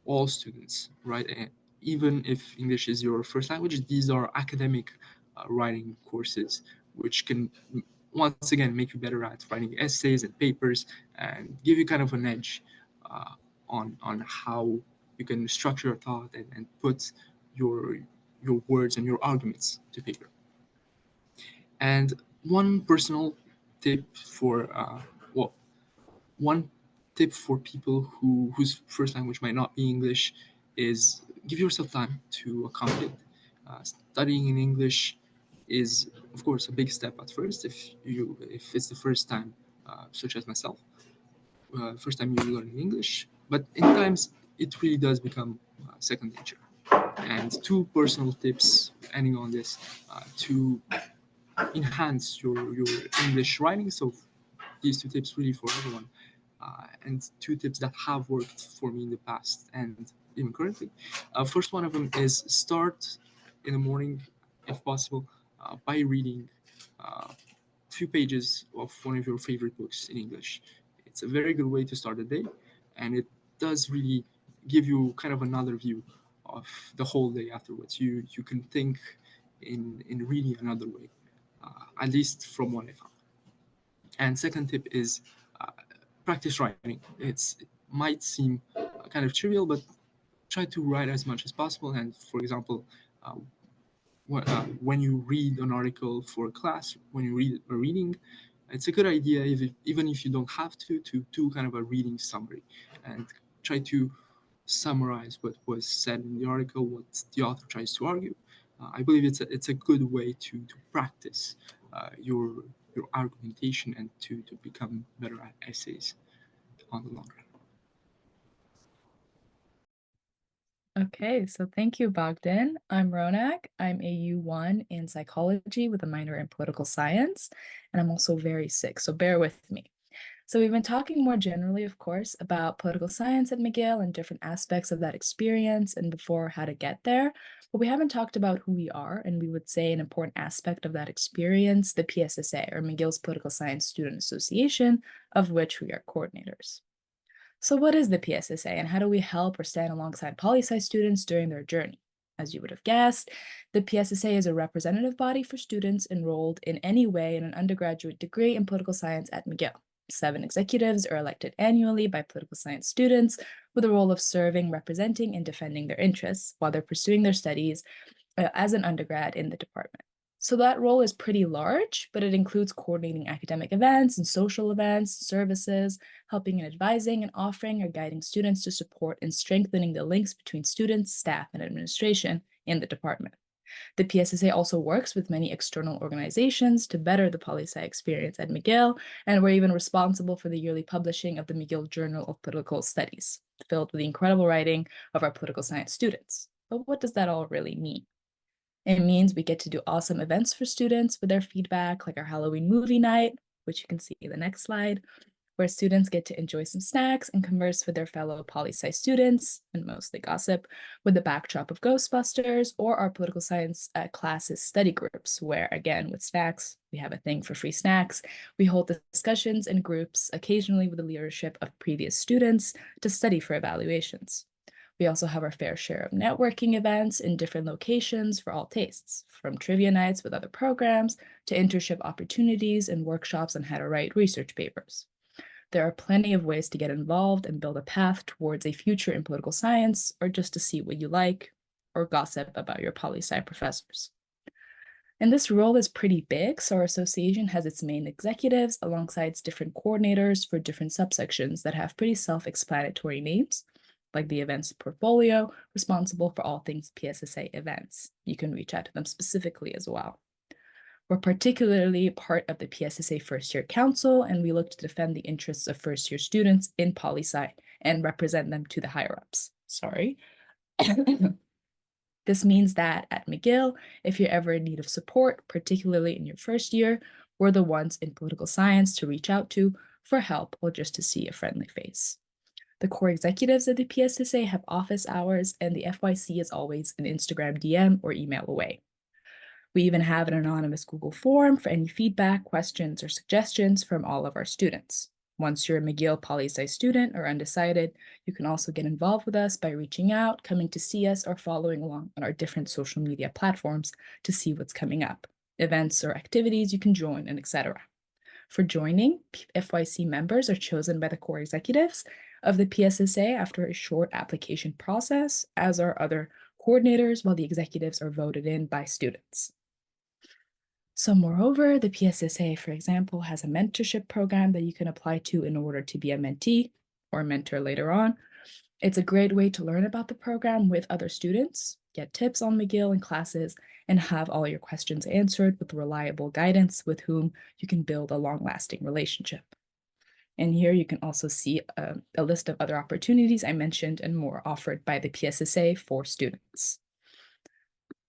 all students, right? And even if English is your first language, these are academic writing courses, which can once again make you better at writing essays and papers and give you kind of an edge on how you can structure your thought and put your words and your arguments to paper. And one personal tip well, one tip for people whose first language might not be English is give yourself time to accommodate. Studying in English is, of course, a big step at first if it's the first time, such as myself, first time you learn English. But in times, it really does become second nature. And two personal tips, ending on this, to enhance your English writing. So these two tips really for everyone, and two tips that have worked for me in the past and even currently. First one of them is start in the morning, if possible, by reading a few pages of one of your favorite books in English. It's a very good way to start the day, and it does really give you kind of another view of the whole day afterwards. You can think in really another way, at least from what I found. And second tip is uh, practice writing. It might seem kind of trivial, but try to write as much as possible. And for example, uh, when you read an article for a class, when you read a reading, it's a good idea, even if you don't have to do kind of a reading summary and try to summarize what was said in the article, what the author tries to argue. I believe it's a good way to practice your argumentation and to become better at essays on the long run. Okay, so thank you, Bogdan. I'm Ronak. I'm a U1 in psychology with a minor in political science, and I'm also very sick, so bear with me. So we've been talking more generally, of course, about political science at McGill and different aspects of that experience and before how to get there, but we haven't talked about who we are, and we would say an important aspect of that experience, the PSSA, or McGill's Political Science Student Association, of which we are coordinators. So what is the PSSA and how do we help or stand alongside poli-sci students during their journey? As you would have guessed, the PSSA is a representative body for students enrolled in any way in an undergraduate degree in political science at McGill. 7 executives are elected annually by political science students with the role of serving, representing, and defending their interests while they're pursuing their studies as an undergrad in the department. So that role is pretty large, but it includes coordinating academic events and social events, services, helping and advising and offering or guiding students to support and strengthening the links between students, staff, and administration in the department. The PSSA also works with many external organizations to better the poli-sci experience at McGill, and we're even responsible for the yearly publishing of the McGill Journal of Political Studies, filled with the incredible writing of our political science students. But what does that all really mean? It means we get to do awesome events for students with their feedback, like our Halloween movie night, which you can see in the next slide, where students get to enjoy some snacks and converse with their fellow poli-sci students, and mostly gossip, with the backdrop of Ghostbusters, or our political science classes study groups, where, again, with snacks, we have a thing for free snacks. We hold discussions in groups, occasionally with the leadership of previous students, to study for evaluations. We also have our fair share of networking events in different locations for all tastes, from trivia nights with other programs to internship opportunities and workshops on how to write research papers. There are plenty of ways to get involved and build a path towards a future in political science, or just to see what you like, or gossip about your poli-sci professors. And this role is pretty big, so our association has its main executives alongside its different coordinators for different subsections that have pretty self-explanatory names, like the events portfolio, responsible for all things PSSA events. You can reach out to them specifically as well. We're particularly part of the PSSA First Year Council, and we look to defend the interests of first-year students in poli-sci and represent them to the higher-ups. Sorry. This means that at McGill, if you're ever in need of support, particularly in your first year, we're the ones in political science to reach out to for help or just to see a friendly face. The core executives of the PSSA have office hours, and the FYC is always an Instagram DM or email away. We even have an anonymous Google form for any feedback, questions, or suggestions from all of our students. Once you're a McGill Poli-Sci student or undecided, you can also get involved with us by reaching out, coming to see us, or following along on our different social media platforms to see what's coming up, events or activities you can join, and etc. For joining, FYC members are chosen by the core executives of the PSSA after a short application process, as are other coordinators, while the executives are voted in by students. So moreover, the PSSA, for example, has a mentorship program that you can apply to in order to be a mentee or mentor later on. It's a great way to learn about the program with other students, get tips on McGill and classes, and have all your questions answered with reliable guidance with whom you can build a long-lasting relationship. And here you can also see a list of other opportunities I mentioned and more offered by the PSSA for students.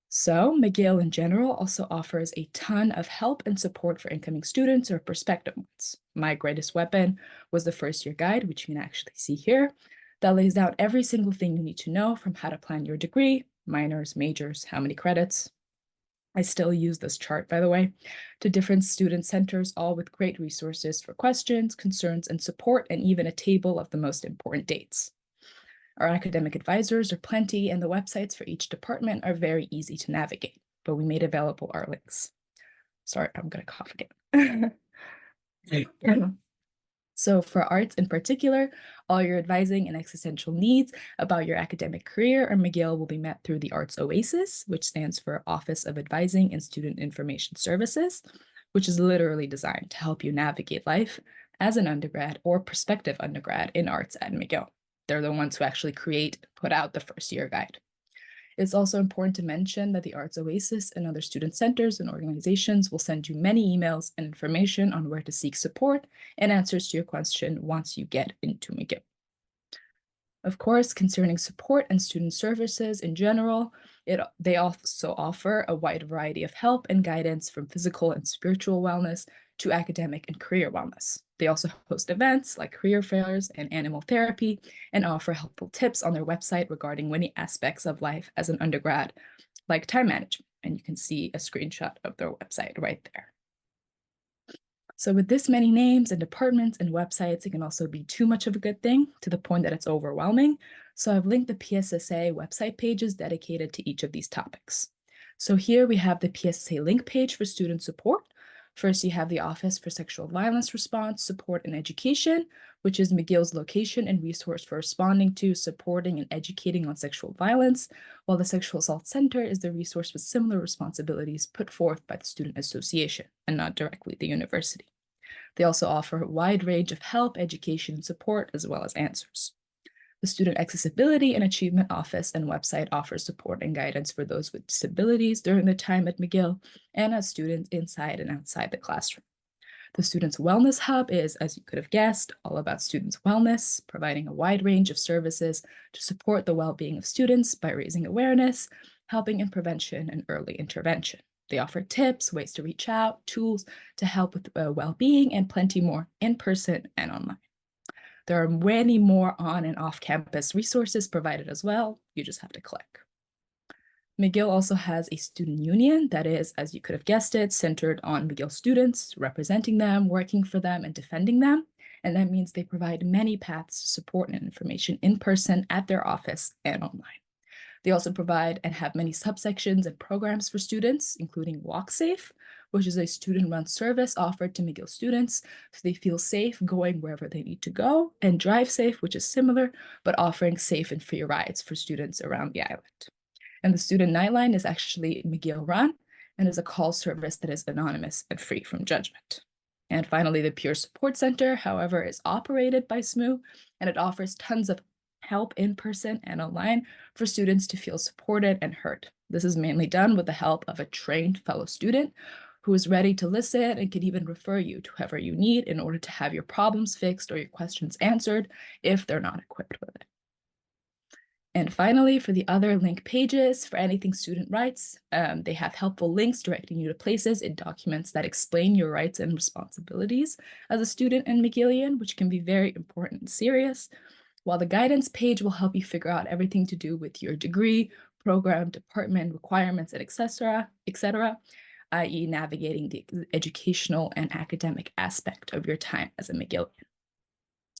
So McGill in general also offers a ton of help and support for incoming students or prospective ones. My greatest weapon was the first year guide, which you can actually see here, that lays out every single thing you need to know from how to plan your degree, minors, majors, how many credits. I still use this chart, by the way, to different student centers, all with great resources for questions, concerns, and support, and even a table of the most important dates. Our academic advisors are plenty, and the websites for each department are very easy to navigate, but we made available our links. Sorry, I'm gonna cough again. So for arts in particular, all your advising and existential needs about your academic career or McGill will be met through the Arts Oasis, which stands for Office of Advising and Student Information Services, which is literally designed to help you navigate life as an undergrad or prospective undergrad in arts at McGill. They're the ones who actually put out the first year guide. It's also important to mention that the Arts Oasis and other student centers and organizations will send you many emails and information on where to seek support and answers to your question once you get into McGill. Of course, concerning support and student services in general, they also offer a wide variety of help and guidance from physical and spiritual wellness to academic and career wellness. They also host events like career fairs and animal therapy and offer helpful tips on their website regarding many aspects of life as an undergrad, like time management. And you can see a screenshot of their website right there. So with this many names and departments and websites, it can also be too much of a good thing to the point that it's overwhelming. So I've linked the PSSA website pages dedicated to each of these topics. So here we have the PSSA link page for student support. First, you have the Office for Sexual Violence Response, Support, and Education, which is McGill's location and resource for responding to, supporting, and educating on sexual violence, while the Sexual Assault Center is the resource with similar responsibilities put forth by the Student Association and not directly the university. They also offer a wide range of help, education, and support, as well as answers. The Student Accessibility and Achievement Office and website offers support and guidance for those with disabilities during their time at McGill and as students inside and outside the classroom. The Students Wellness Hub is, as you could have guessed, all about students' wellness, providing a wide range of services to support the well-being of students by raising awareness, helping in prevention and early intervention. They offer tips, ways to reach out, tools to help with well-being, and plenty more in person and online. There are many more on and off-campus resources provided as well. You just have to click. McGill also has a student union that is, as you could have guessed it, centered on McGill students, representing them, working for them, and defending them. And that means they provide many paths to support and information in person at their office and online. They also provide and have many subsections and programs for students, including Walk Safe, which is a student-run service offered to McGill students so they feel safe going wherever they need to go, and Drive Safe, which is similar, but offering safe and free rides for students around the island. And the student nightline is actually McGill run and is a call service that is anonymous and free from judgment. And finally, the Peer Support Center, however, is operated by SMU, and it offers tons of help in person and online for students to feel supported and heard. This is mainly done with the help of a trained fellow student who is ready to listen and can even refer you to whoever you need in order to have your problems fixed or your questions answered if they're not equipped with it. And finally, for the other link pages, for anything student rights, they have helpful links directing you to places in documents that explain your rights and responsibilities as a student in McGillian, which can be very important and serious, while the guidance page will help you figure out everything to do with your degree, program, department, requirements, and etc., i.e. navigating the educational and academic aspect of your time as a McGill.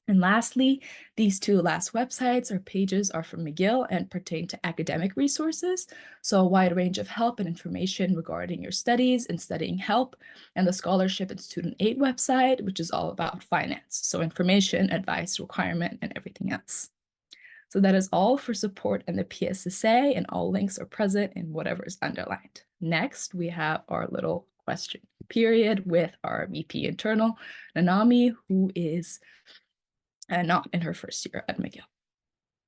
And lastly, these two last websites or pages are from McGill and pertain to academic resources, so a wide range of help and information regarding your studies and studying help, and the scholarship and student aid website, which is all about finance, so information, advice, requirement, and everything else. So that is all for support and the PSSA, and all links are present in whatever is underlined. Next, we have our little question period with our VP Internal, Nanami, who is not in her first year at McGill.